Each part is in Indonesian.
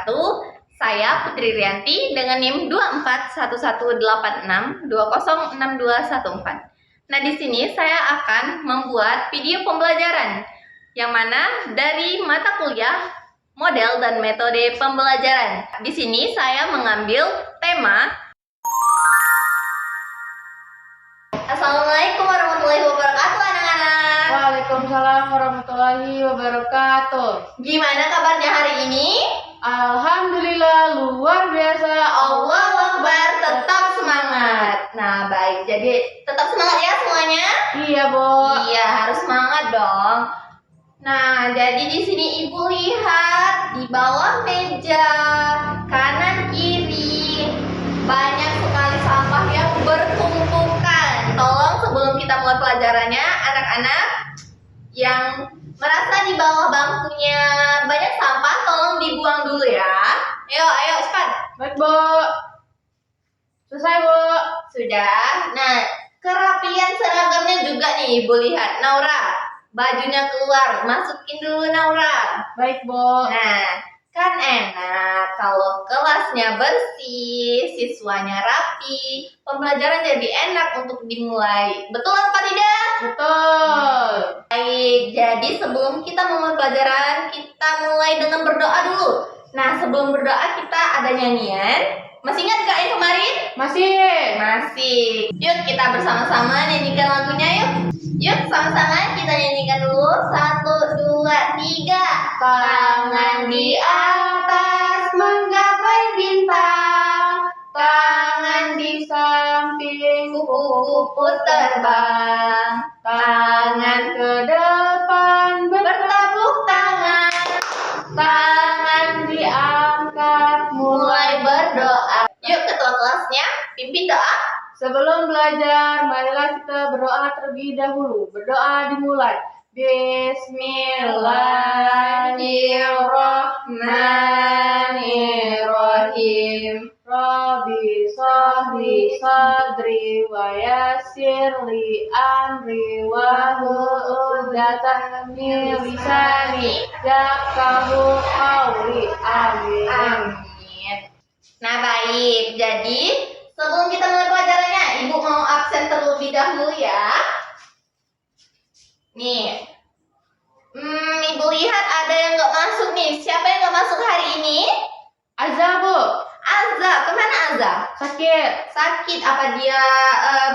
wabarakatuh. Saya Putri Rianti dengan NIM 241186206214. Nah, di sini saya akan membuat video pembelajaran yang mana dari mata kuliah model dan metode pembelajaran. Di sini saya mengambil tema Assalamualaikum warahmatullahi wabarakatuh anak-anak. Waalaikumsalam warahmatullahi wabarakatuh. Gimana kabarnya hari ini? Alhamdulillah luar biasa. Allahu Akbar, tetap semangat. Nah, baik. Jadi tetap semangat ya semuanya? Iya, Bo. Iya, harus semangat dong. Nah, jadi di sini Ibu lihat di bawah meja kanan kiri banyak sekali sampah yang bertumpukan. Tolong sebelum kita mulai pelajarannya, anak-anak yang merasa di bawah bangkunya banyak sampah, tolong dibuang dulu ya. Ayo cepat. Baik, Bo. Selesai, Bo. Sudah. Nah, kerapian seragamnya juga nih Ibu lihat. Naura, bajunya keluar, masukin dulu Naura. Baik, Bo. Nah, kan enak kalau kelasnya bersih, siswanya rapi, pembelajaran jadi enak untuk dimulai. Betul apa tidak? Betul. Baik, jadi sebelum kita memulai pelajaran, kita mulai dengan berdoa dulu. Nah, sebelum berdoa kita ada nyanyian. Masih ingat gak yang kemarin? Masih. Masih. Yuk kita bersama-sama nyanyikan lagunya yuk. Yuk sama-sama kita nyanyikan dulu. 1, 2, 3. Tangan di atas menggapai bintang, tangan di Samping kupu-kupu terbang, tangan ke depan bertepuk tangan, tangan diangkat mulai berdoa. Yuk ketua kelasnya pimpin doa. Sebelum belajar, marilah kita berdoa terlebih dahulu. Berdoa dimulai. Bismillahirrahmanirrahim. Rabbi sholli sadri wa yassir li amri wa hlul min lisani yafqahu qawli. Amin. Amin. Nah, baik. Jadi sebelum kita mulai pelajarannya, Ibu mau absen terlebih dahulu ya. Nih, Ibu lihat ada yang nggak masuk nih. Siapa yang nggak masuk hari ini? Azza, Bu. Azza, kemana Azza? Sakit. Sakit. Apa dia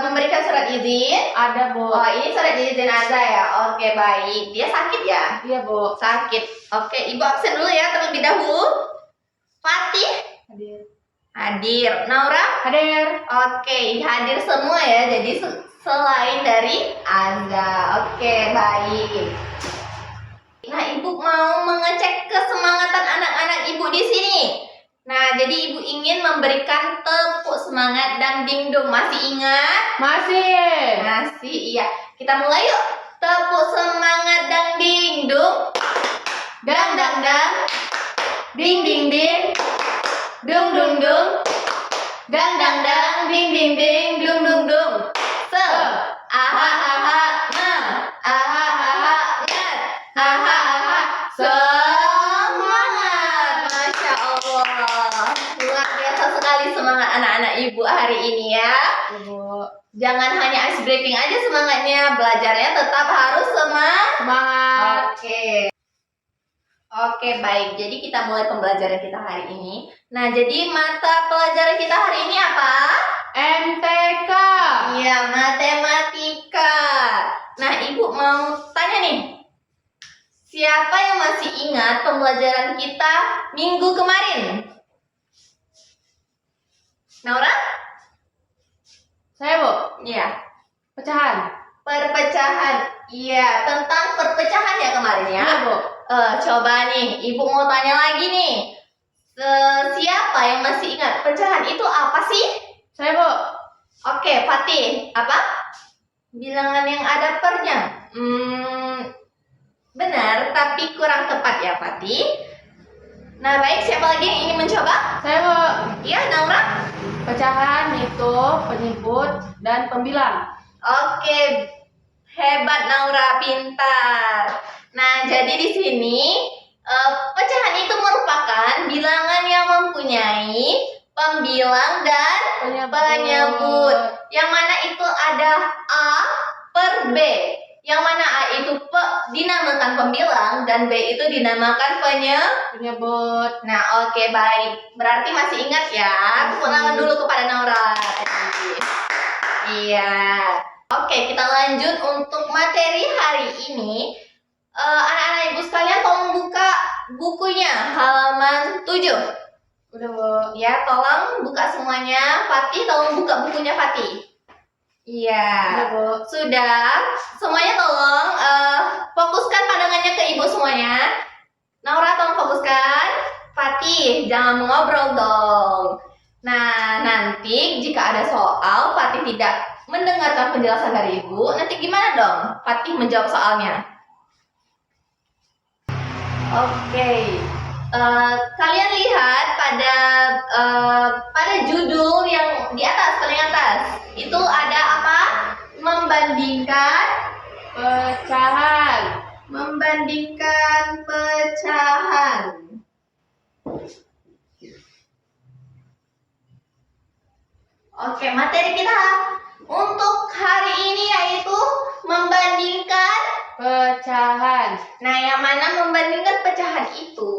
memberikan surat izin? Ada, Bu. Oh, ini surat izin Azza ya. Oke, baik. Dia sakit ya? Iya, Bu. Sakit. Oke, Ibu absen dulu ya terlebih dahulu. Fatih? Hadir. Hadir. Naura? Hadir. Oke, hadir semua ya. Jadi selain dari Azza. Oke, baik. Nah, Ibu mau mengecek kesemangatan anak-anak Ibu di sini. Nah, jadi Ibu ingin memberikan tepuk semangat dan dingdong. Masih ingat? Masih. Masih, iya. Kita mulai yuk. Tepuk semangat dan dingdong. Dang dang dang. Ding ding ding. Dung dung dung. Dang dang dang. Ding ding ding. Dung dung dung. Aha aha nah. Aha aha nah. Aha aha. Semangat. Masya Allah. Luar biasa sekali semangat anak-anak Ibu hari ini ya. Bu. Jangan hanya ice breaking aja semangatnya, belajarnya tetap harus Semangat. Oke, baik. Jadi kita mulai pembelajaran kita hari ini. Nah, jadi mata pelajaran kita hari ini apa? MTK. Iya, matematika. Nah, Ibu mau tanya nih. Siapa yang masih ingat pembelajaran kita minggu kemarin? Naura? Saya, Bu. Iya. Pecahan. Perpecahan. Iya, tentang perpecahan ya kemarin ya. Iya, Bu. Coba nih, Ibu mau tanya lagi nih. Siapa yang masih ingat pecahan itu apa sih? Saya, Bu. Oke, Fatih. Apa? Bilangan yang ada pernya. Benar, tapi kurang tepat ya, Fatih. Nah, baik. Siapa lagi yang ingin mencoba? Saya, Bu. Iya, Naura. Pecahan itu penyebut dan pembilang. Oke, hebat Naura, pintar. Nah, jadi di sini Pecahan itu merupakan bilangan yang mempunyai pembilang dan penyebut. Yang mana itu ada A per B. Yang mana A itu dinamakan pembilang dan B itu dinamakan penyebut. Nah, oke, baik. Berarti masih ingat ya? Ulangan dulu kepada Naura tadi. Iya. Oke, kita lanjut untuk materi hari ini. Anak-anak ibu sekalian tolong buka bukunya halaman 7. Udah, Bu. Ya, tolong buka semuanya. Fatih, tolong buka bukunya Fatih. Iya. Udah, Bu. Sudah. Semuanya tolong fokuskan pandangannya ke ibu semuanya. Naura, tolong fokuskan. Fatih, jangan mengobrol dong. Nah, nanti jika ada soal Fatih tidak mendengarkan penjelasan dari ibu, nanti gimana dong Fatih menjawab soalnya? Oke. Kalian lihat pada judul yang di atas, paling atas. Itu ada apa? Membandingkan Pecahan. Membandingkan pecahan. Oke, materi kita untuk hari ini yaitu membandingkan Pecahan. Nah, yang mana membandingkan pecahan itu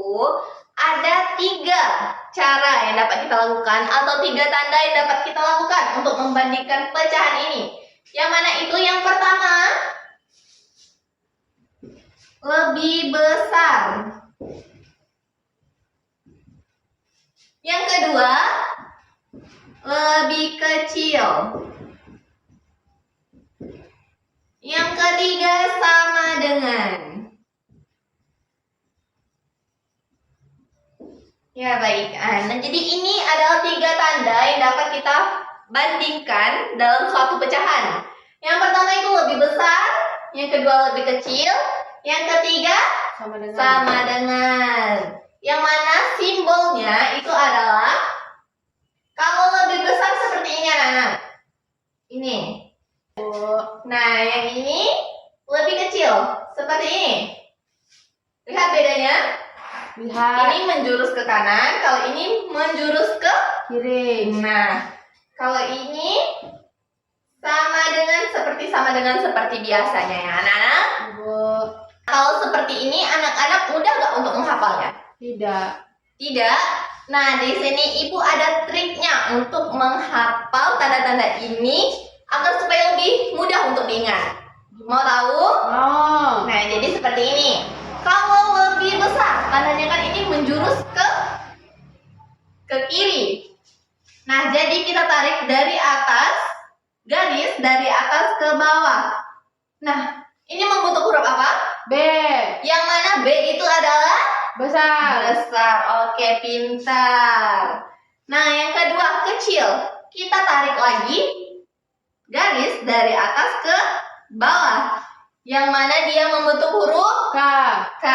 ada 3 cara yang dapat kita lakukan atau 3 tanda yang dapat kita lakukan untuk membandingkan pecahan ini. Yang mana itu yang pertama, lebih besar. Yang kedua, lebih kecil. Yang ketiga, sama dengan. Ya, baik. Nah, jadi ini adalah 3 tanda yang dapat kita bandingkan dalam suatu pecahan. Yang pertama itu lebih besar, yang kedua lebih kecil, yang ketiga sama dengan. Yang mana simbolnya itu adalah kalau lebih besar seperti ini anak-anak. Ini. Nah, yang ini lebih kecil seperti ini. Lihat bedanya? Lihat. Ini menjurus ke kanan, kalau ini menjurus ke kiri. Nah, kalau ini sama dengan seperti biasanya ya anak-anak. Bu. Kalau seperti ini anak-anak mudah nggak untuk menghafalnya? Tidak. Tidak. Nah, di sini ibu ada triknya untuk menghafal tanda-tanda ini agar supaya lebih mudah untuk diingat. Mau tahu? Oh. Nah, jadi seperti ini. Kalau lebih besar, tandanya kan ini menjurus ke kiri. Nah, jadi kita tarik dari atas, garis dari atas ke bawah. Nah, ini membentuk huruf apa? B. Yang mana B itu adalah Besar. besar. Oke, pintar. Nah, yang kedua kecil. Kita tarik lagi garis dari atas ke bawah. Yang mana dia membentuk huruf K. K.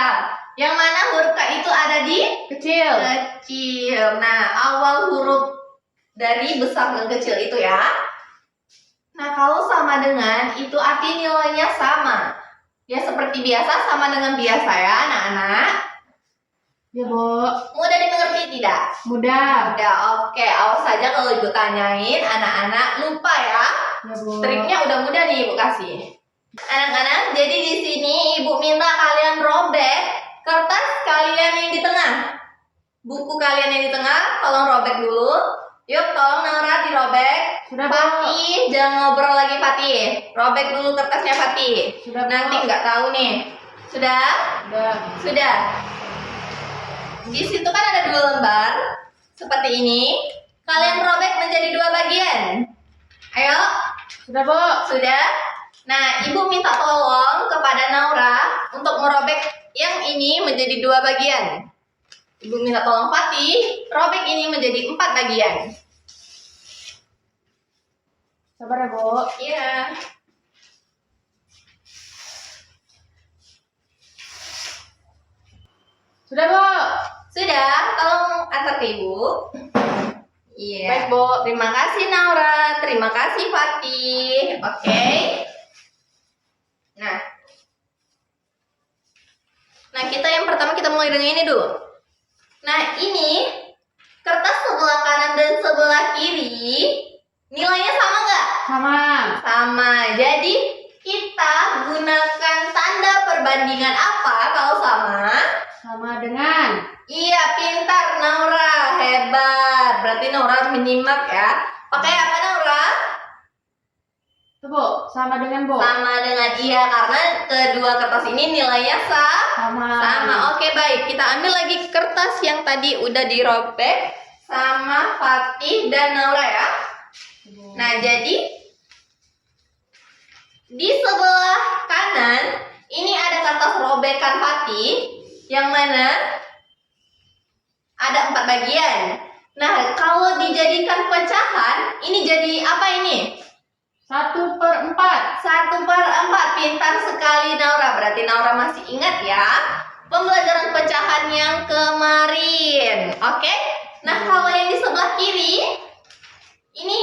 Yang mana huruf K itu ada di Kecil. kecil. Nah, awal huruf dari besar dan kecil itu ya. Nah, kalau sama dengan itu arti nilainya sama. Ya seperti biasa, sama dengan biasa ya anak-anak. Ya, Bu. Mudah dimengerti tidak? Mudah. Udah, oke. Awas saja kalau ibu tanyain anak-anak lupa ya. Ya, Bu. Triknya udah mudah nih ibu kasih. Anak-anak, jadi di sini ibu minta kalian robek kertas kalian yang di tengah. Buku kalian yang di tengah, tolong robek dulu. Yuk, tolong Naura dirobek. Sudah, Bu. Fatih, jangan ngobrol lagi Fatih. Robek dulu kertasnya Fatih. Sudah, Bu. Nanti nggak tahu nih. Sudah? Sudah. Sudah. Di situ kan ada 2 lembar seperti ini. Kalian robek menjadi 2 bagian. Ayo. Sudah, Bu. Sudah? Nah, ibu minta tolong kepada Naura untuk merobek yang ini menjadi 2 bagian. Ibu minta tolong Fatih, robek ini menjadi 4 bagian. Sabar ya, Bu. Iya. Sudah, Bu. Sudah, tolong antar ke ibu. Iya. Baik, Bu. Terima kasih Naura, terima kasih Fatih. Oke. Nah, kita yang pertama kita mulai mulai dengan ini dulu. Nah, ini kertas sebelah kanan dan sebelah kiri nilainya sama nggak? Sama. Sama. Jadi kita gunakan tanda perbandingan apa kalau sama? Sama dengan. Iya, pintar Naura, hebat. Berarti Naura minimak ya. Pakai apa Naura? Tuh, Bu. Sama dengan, Bu. Sama dengan iya, karena kedua kertas ini nilainya Sama. sama. Oke, baik. Kita ambil lagi kertas yang tadi udah dirobek sama Fatih dan Naura ya. Nah, jadi di sebelah kanan ini ada kertas robekan Fatih yang mana ada 4 bagian. Nah, kalau dijadikan pecahan, ini jadi apa ini? 1/4. 1/4. Pintar sekali Naura. Berarti Naura masih ingat ya pembelajaran pecahan yang kemarin. Oke? Nah, kalau yang di sebelah kiri ini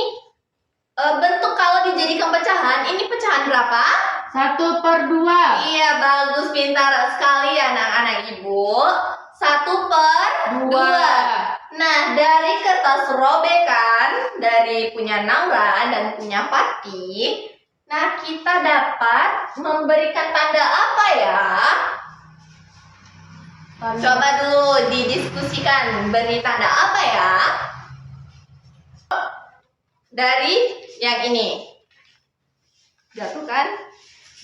bentuk kalau dijadikan pecahan, ini pecahan berapa? 1/2. Iya, bagus, pintar sekali anak-anak Ibu. 1/2. Nah, dari kertas robekan dari punya Naura dan punya Fatih, nah kita dapat memberikan tanda apa ya? Coba dulu didiskusikan, beri tanda apa ya? Dari yang ini. Jatuh kan?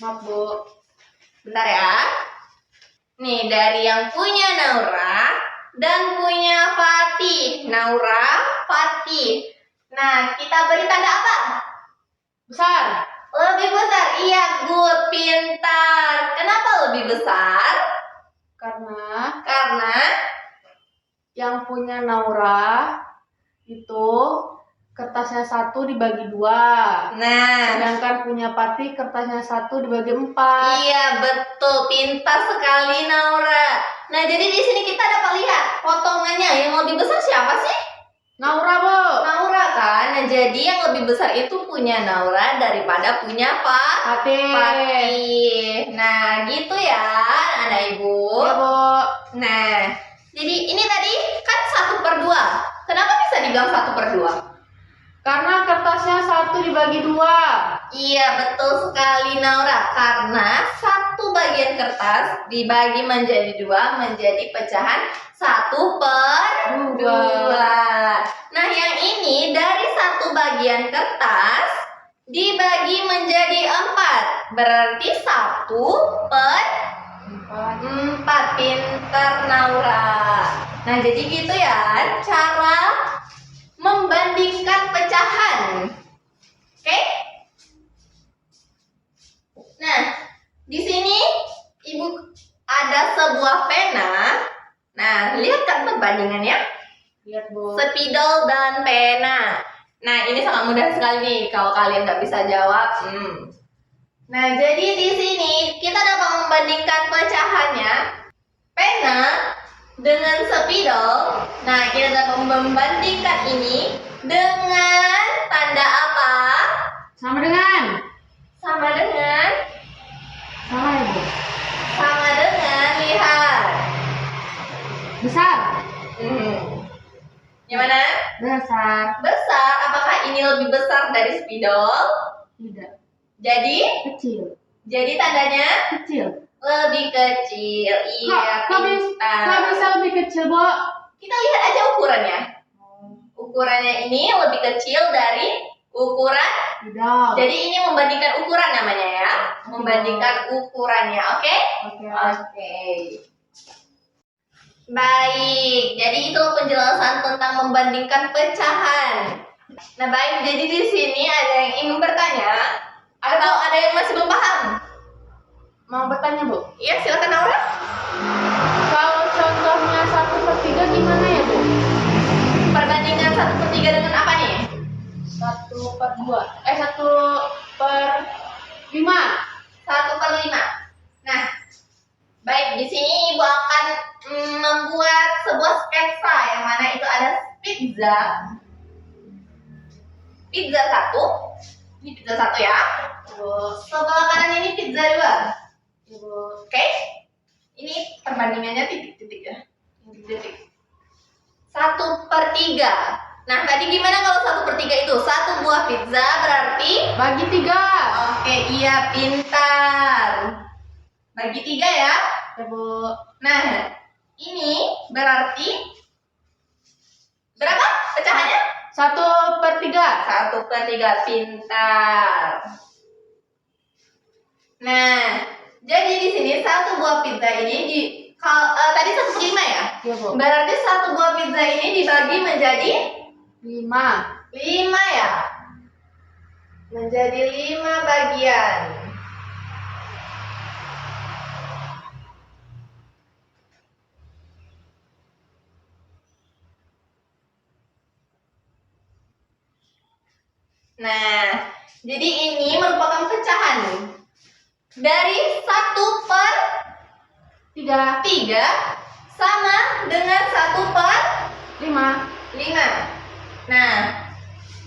Maaf, Bu. Bentar ya. Nih, dari yang punya Naura dan punya Fatih. Naura, Fatih. Nah, kita beri tanda apa? Besar. Lebih besar. Iya, good, pintar. Kenapa lebih besar? Karena yang punya Naura itu kertasnya 1 dibagi 2. nah, Sedangkan punya Pati kertasnya 1 dibagi 4. iya betul, pintar sekali Naura. Nah, jadi di sini kita dapat lihat potongannya yang lebih besar siapa sih? Naura, Bu. Naura kan. Nah, jadi yang lebih besar itu punya Naura daripada punya Pati. Fatih. Nah, gitu ya, anak Ibu. Ya, Bu. Nah, jadi ini tadi kan 1/2. Kenapa bisa dibilang 1/2? Karena kertasnya 1 dibagi 2. Iya, betul sekali Naura. Karena satu bagian kertas dibagi menjadi 2 menjadi pecahan 1/2. Nah, yang ini dari satu bagian kertas dibagi menjadi 4. Berarti 1/4. Pintar Naura. Nah, jadi gitu ya cara membandingkan pecahan. Oke? Nah, di sini Ibu ada sebuah pena. Nah, lihat kan perbandingannya? Lihat, Bu. Spidol dan pena. Nah, ini sangat mudah sekali nih kalau kalian nggak bisa jawab. Nah, jadi di sini kita dapat membandingkan pecahannya pena dengan spidol. Nah, kita dapat membandingkan ini dengan tanda apa? Sama dengan. Sama dengan Sama, ya, Bu. sama dengan lihat. Besar. Gimana? Besar. Besar. Apakah ini lebih besar dari spidol? Tidak. Jadi Kecil. tandanya Kecil. lebih kecil. Iya, Kok pintar. bisa lebih kecil, Bu? Kita lihat aja ukurannya. Ukurannya ini lebih kecil dari ukuran. Tidak. Jadi ini membandingkan ukuran namanya ya. Membandingkan ukurannya, oke? Oke. Oke. Baik, jadi itu penjelasan tentang membandingkan pecahan. Nah, baik, jadi di sini ada yang ingin bertanya atau ada yang masih belum paham? Mau bertanya, Bu? Iya, silakan Naura. Kalau contohnya 1/3 gimana ya, Bu? Perbandingan 1/3 dengan apa nih? 1/2. 1/5. 1/5. Nah, baik, di sini Ibu akan membuat sebuah sketsa yang mana itu ada pizza. Pizza 1. Ini pizza 1 ya. Bu. Sebelah kanan ini pizza 2. Bu. Oke? Ini perbandingannya titik-titik ya. Titik-titik. 1/3. Nah, tadi gimana kalau 1/3 itu? 1 buah pizza berarti? Bagi 3. Oke, iya, pintar. Bagi 3 ya. Ya, Bu. Nah, ini berarti berapa pecahannya? 1/3. 1/3, pintar. Nah, jadi di sini 1 buah pizza ini tadi 1/5 ya? Ya, Bu. Berarti 1 buah pizza ini dibagi menjadi 5. 5 ya? Menjadi 5 bagian. Nah, jadi ini merupakan pecahan dari 1/3 3. sama dengan 1/5. 5. Nah,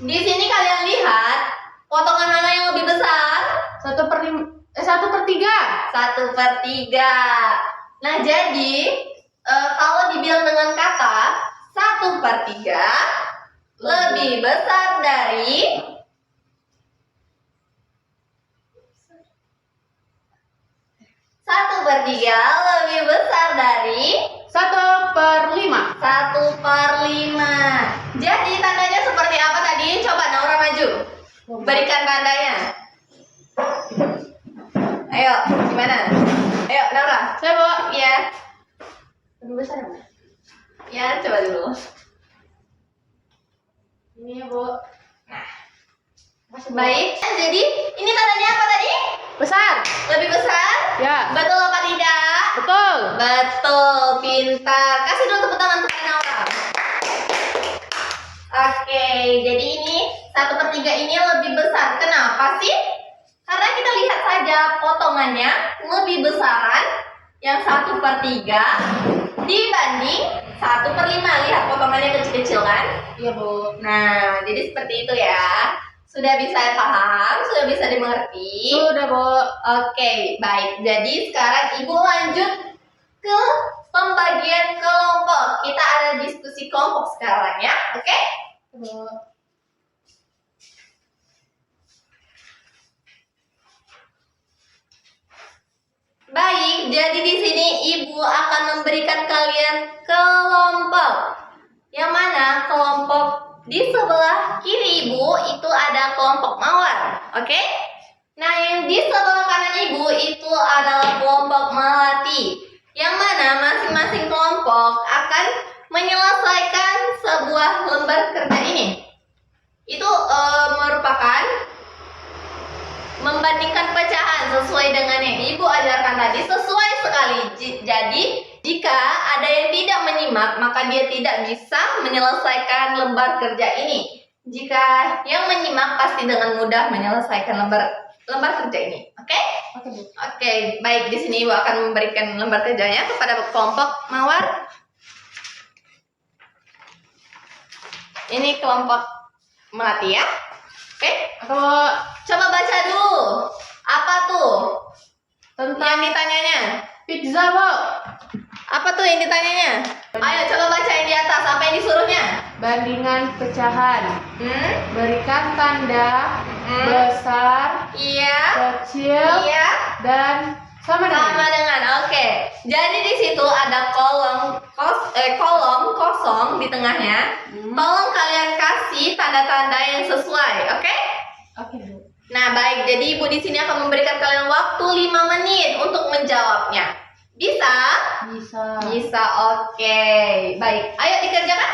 di sini kalian lihat potongan mana yang lebih besar? 1/3. 1/3. Nah, jadi kalau dibilang dengan kata 1/3 lebih besar dari 1/3 lebih besar dari 1/5. 1/5. Jadi tandanya seperti apa tadi? Coba Naura maju. Berikan tandanya. Ayo, gimana? Ayo, Naura. Saya, Bu. Iya. Lebih besar ya, Bu? Ya, coba dulu. Ini ya, Bu. Nah, Masih, Bu. baik. Jadi, ini tandanya apa tadi? Besar. Lebih besar? Ya. Betul apa tidak? Betul. Betul, pintar. Kasih dulu tepuk tangan untuk Naura. Oke, jadi ini 1/3 ini lebih besar. Kenapa sih? Karena kita lihat saja potongannya lebih besaran yang 1/3 dibanding 1/5. Lihat potongannya kecil-kecil kan? Iya, Bu. Nah, jadi seperti itu ya. Sudah bisa paham? Sudah bisa dimengerti? Sudah, Bu. Oke, baik. Jadi sekarang Ibu lanjut ke pembagian kelompok. Kita ada diskusi kelompok sekarang ya, oke? Bu. Baik, jadi di sini Ibu akan memberikan kalian kelompok. Yang mana kelompok di sebelah kiri Ibu itu ada kelompok mawar, oke? Nah, yang di sebelah kanan Ibu itu adalah kelompok melati. Yang mana masing-masing kelompok akan menyelesaikan sebuah lembar kerja ini. Itu merupakan membandingkan pecahan sesuai dengan yang Ibu ajarkan tadi, sesuai sekali. Jadi, jika ada yang tidak menyimak, maka dia tidak bisa menyelesaikan lembar kerja ini. Jika yang menyimak, pasti dengan mudah menyelesaikan lembar kerja ini. Oke? Oke, Bu. Oke, baik. Di sini Ibu akan memberikan lembar kerjanya kepada kelompok mawar. Ini kelompok melati ya. Oke? Atau Coba baca dulu. Apa tuh tentang yang ditanyanya? pizza, Bu. Apa tuh yang ditanyanya? Ayo coba baca yang di atas. Apa yang disuruhnya? Bandingan pecahan. Berikan tanda Hmm. besar, Iya. kecil, Iya. dan sama Sama dengan. dengan. Oke. Jadi di situ ada kolom kosong di tengahnya. Tolong kalian kasih tanda-tanda yang sesuai. Oke? Oke, Bu. Nah, baik. Jadi Ibu di sini akan memberikan kalian waktu 5 menit untuk menjawabnya. Bisa? Bisa. Bisa, oke. Baik, ayo dikerjakan.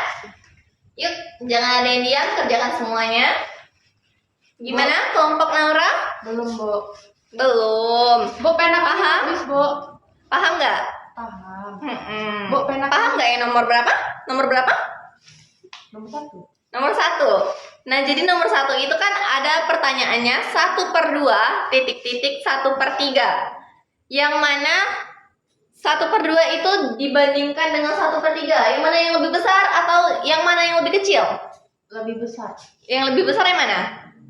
Yuk, jangan ada yang diam, kerjakan semuanya. Gimana kelompok Naura? Belum, Bu. Belum. Bu, pena kamu Paham? habis, Bu. Paham nggak? Paham. Mm-mm. Bu, pena Paham nggak yang nomor berapa? Nomor berapa? Nomor 1. Nomor 1. Nah, jadi nomor 1 itu kan ada pertanyaannya 1/2 titik-titik 1/3. Yang mana 1/2 itu dibandingkan dengan 1/3. Yang mana yang lebih besar atau yang mana yang lebih kecil? Lebih besar. Yang lebih besar yang mana?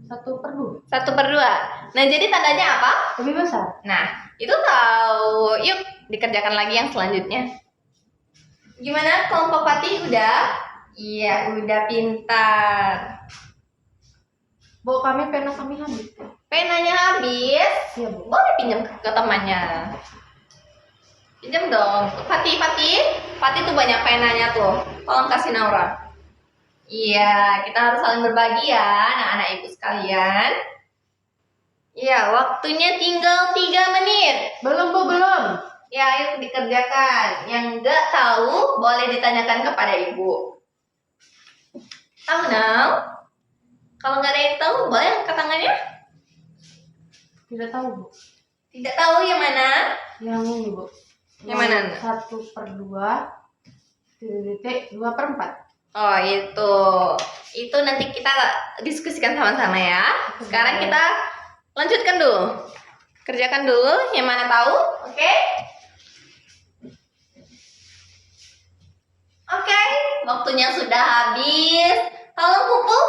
1/2. 1/2. Nah, jadi tandanya apa? Lebih besar. Nah, itu tahu. Yuk, dikerjakan lagi yang selanjutnya. Gimana kelompok Fatih udah? Iya, udah pintar. Bu, pena kami habis. Penanya habis. Iya, Bu. Boleh pinjam ke temannya. Pinjam dong. Fatih tuh banyak penanya tuh. Tolong kasih Naura. Iya, kita harus saling berbagi ya, anak-anak ibu sekalian. Iya, waktunya tinggal 3 menit. Belum, Bu, belum. Ya, ayo dikerjakan. Yang nggak tahu, boleh ditanyakan kepada ibu. Tahu, Nau? Kalau nggak ada yang tahu, boleh angkat tangannya? Tidak tahu, Bu. Tidak tahu yang mana? Yang ini, Bu. Yang mana? 1/2 titik 2/4. Oh, itu nanti kita diskusikan sama-sama ya. Sekarang kita lanjutkan dulu. Kerjakan dulu yang mana tahu, oke? Oke, waktunya sudah habis. Tolong kumpul,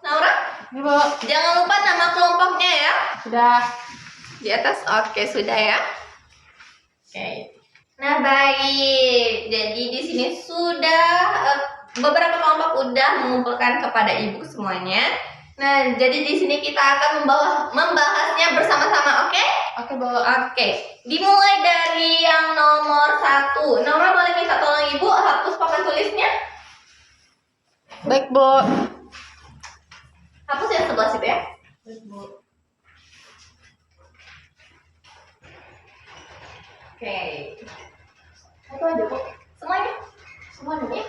Naura. Ini, Bu. Jangan lupa nama kelompoknya ya. Sudah. Di atas, oke, sudah ya. Oke. Nah, baik. Jadi di sini sudah beberapa kelompok udah mengumpulkan kepada ibu semuanya. Nah, jadi di sini kita akan membahasnya bersama-sama, oke? Oke, Bu. Oke. Dimulai dari yang nomor 1. Naura boleh minta tolong ibu hapus papan tulisnya? Baik, Bu. Hapus yang sebelah situ ya. Baik, Bu. Oke. Itu aja, Bu. Semuanya? Semuanya?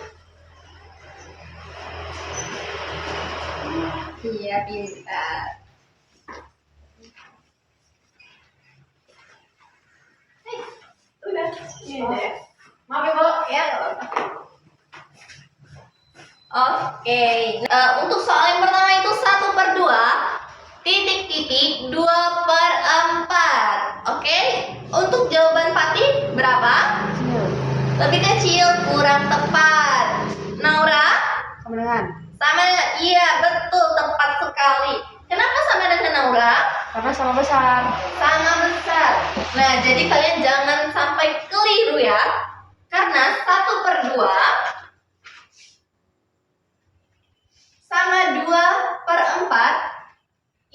Iya, pintar. Udah. Iya. Maaf ya, Bu. Ya, nggak apa-apa. Oke. Untuk soal yang pertama itu 1/2 titik 2/4. Oke. Untuk jawaban Fatih berapa? Kecil. Lebih kecil, kurang tepat. Naura? Sama dengan. Sama, iya betul, tepat sekali. Kenapa sama dengan Naura? Karena sama besar. Sama besar. Nah, jadi kalian jangan sampai keliru ya. Karena 1/2 sama 2/4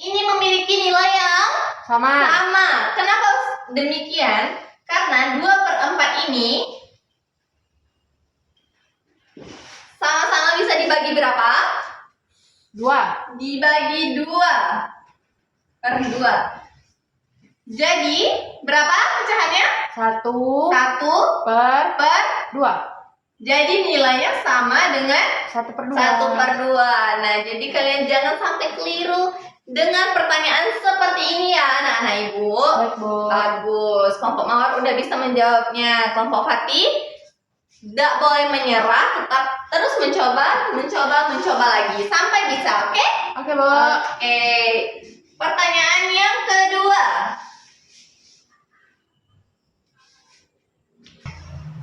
ini memiliki nilai yang Sama. sama. Kenapa demikian? Karena 2/4 ini sama-sama bisa dibagi berapa? 2. Dibagi 2/2. Jadi berapa pecahannya? 1 1 per per 2. Jadi nilainya sama dengan 1/2. 1/2. Nah, jadi kalian jangan sampai keliru dengan pertanyaan seperti ini ya, anak-anak ibu. Baik, Bu. Bagus. Kelompok Mawar udah bisa menjawabnya. Kelompok Fatih tidak boleh menyerah, tetap terus mencoba lagi sampai bisa, oke? Oke, Bu. Oke. Pertanyaan yang kedua.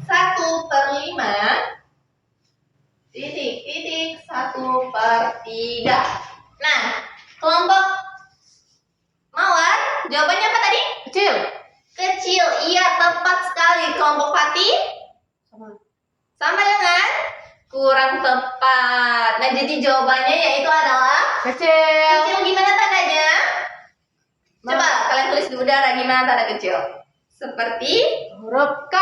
1/5 titik 1/3. Nah, kelompok Mawar jawabannya apa tadi? Kecil. Kecil. Iya, tepat sekali. Kelompok Fatih Sama. sama dengan kurang tepat. Nah, jadi jawabannya yaitu adalah Kecil. kecil. Gimana tandanya? Coba kalian tulis di udara gimana tanda kecil. Seperti Huruf K.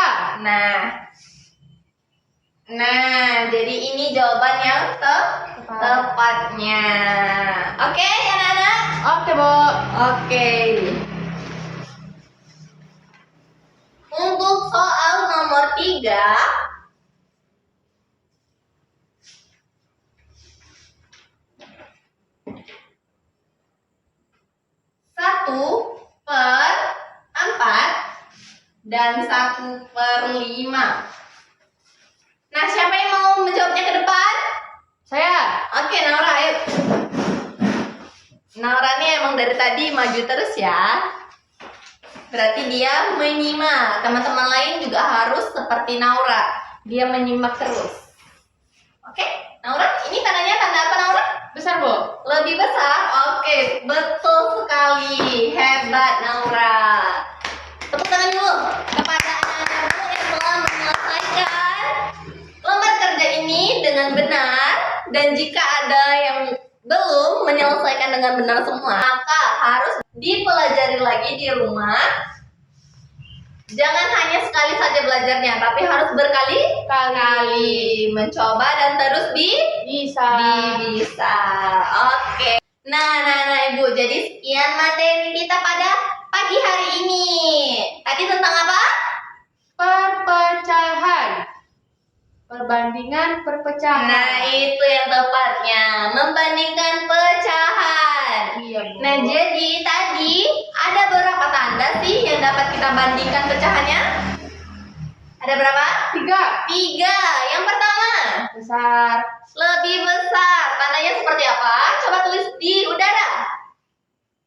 Nah, jadi ini jawaban yang tepatnya. Oke, anak-anak? Oke, Bu. Oke. Untuk soal nomor 3, satu per 4 dan 1/5. Nah, siapa yang mau menjawabnya ke depan? Saya. Oke, Naura, ayo. Naura nih emang dari tadi maju terus ya. Berarti dia menyimak. Teman-teman lain juga harus seperti Naura. Dia menyimak terus. Oke, Naura, ini tandanya tanda apa, Naura? besar, Bu. Lebih besar? Oke, betul sekali. Hebat, Naura. Tepuk tangan dulu kepada anak-anakku yang telah menyelesaikan lembar kerja ini dengan benar. Dan jika ada yang belum menyelesaikan dengan benar semua, maka harus dipelajari lagi di rumah. Jangan hanya sekali saja belajarnya, tapi harus berkali-kali mencoba dan terus Bisa. bisa. Oke. Nah, Ibu. Jadi sekian materi kita pada pagi hari ini. Tadi tentang apa? Perpecahan. Perbandingan perpecahan. Nah, itu yang tepatnya. Membandingkan pecahan. Iya, Bu. Nah, jadi tadi ada berapa tanda sih yang dapat kita bandingkan pecahannya? Ada berapa? 3. Yang pertama, Besar. lebih besar. Tandanya seperti apa? Coba tulis di udara.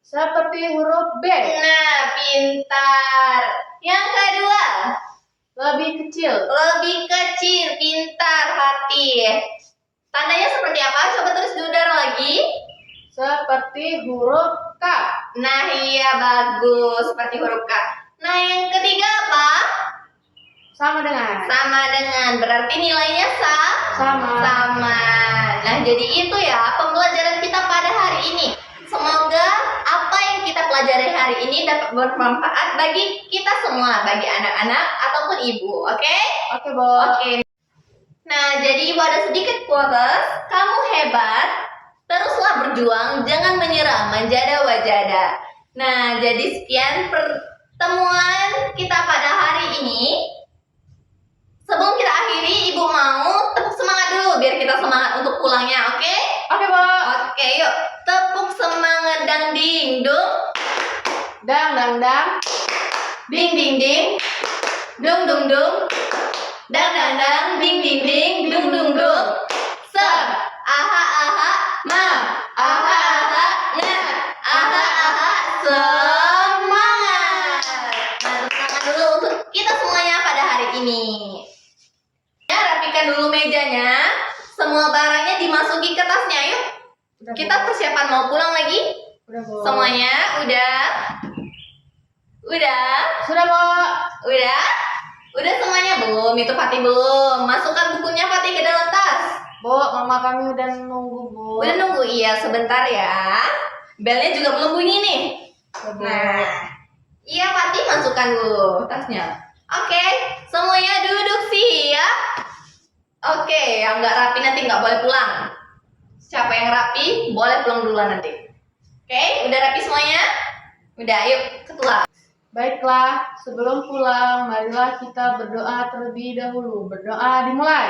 Seperti huruf B. Nah, pintar. Yang kedua, Lebih kecil. lebih kecil, pintar, hati. Tandanya seperti apa? Coba tulis di udara lagi. Seperti huruf K. Nah, iya, bagus. Seperti huruf K. Nah, yang ketiga apa? Sama dengan. Sama dengan. Berarti nilainya Sama. sama. Nah, jadi itu ya pembelajaran kita pada hari ini. Semoga apa yang kita pelajari hari ini dapat bermanfaat bagi kita semua, bagi anak-anak ataupun ibu. Oke? Oke, Bu. Oke. Nah, jadi ibu ada sedikit quotes. Kamu hebat, teruslah berjuang, jangan menyerah, manjada wajada. Nah, jadi sekian pertemuan kita pada hari ini. Sebelum kita akhiri, ibu mau tepuk semangat dulu biar kita semangat untuk pulangnya, oke? Oke, Bu. Oke, yuk. Tepuk semangat dang ding dung. Dang, dang, dang. Ding ding ding. Dung dung dung. Dang dang dang ding ding ding dung dung dung. Sep. Aha aha ma. Aha aha nga. Aha aha semangat. Nah, tepuk tangan dulu untuk kita semuanya pada hari ini. Ya, rapikan dulu mejanya. Semua barangnya dimasuki ke tasnya, yuk. Udah, Bu. Kita persiapan mau pulang lagi. Udah, Bu. Semuanya udah? Udah? Sudah, Bu. Udah? Udah semuanya belum? Itu Fatih belum. Masukkan bukunya Fatih ke dalam tas. Bu, mama kami udah nunggu, Bu. Udah nunggu? Iya, sebentar ya. Belnya juga belum bunyi nih. Ya, Bu. Nah, iya Fatih masukkan dulu tasnya. Oke, semuanya duduk siap. Oke, yang nggak rapi nanti nggak boleh pulang. Siapa yang rapi boleh pulang duluan nanti. Oke, udah rapi semuanya? Udah, yuk ketua. Baiklah, sebelum pulang, marilah kita berdoa terlebih dahulu. Berdoa dimulai.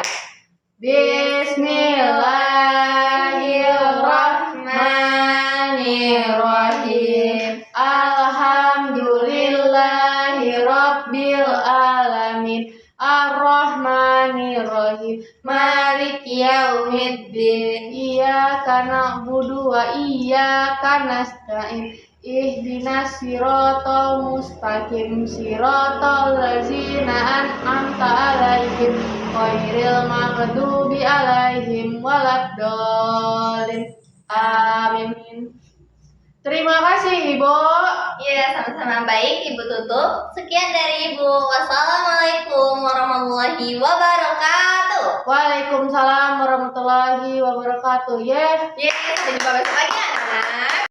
Bismillahirrahmanirrahim. Alhamdulillahirabbil alamin. Ar-Rahmanirrahim. Maliki yaumiddin. Iyyaka na'budu wa iyyaka nasta'in. Ihdinas siratal mustaqim, siratal ladzina an'amta 'alaihim ghairil maghdubi 'alaihim waladdallin. Amin. Terima kasih, Ibu. Iya, sama-sama. Baik, Ibu tutup. Sekian dari Ibu. Wassalamualaikum warahmatullahi wabarakatuh. Waalaikumsalam warahmatullahi wabarakatuh. Sampai jumpa besok lagi, anak-anak.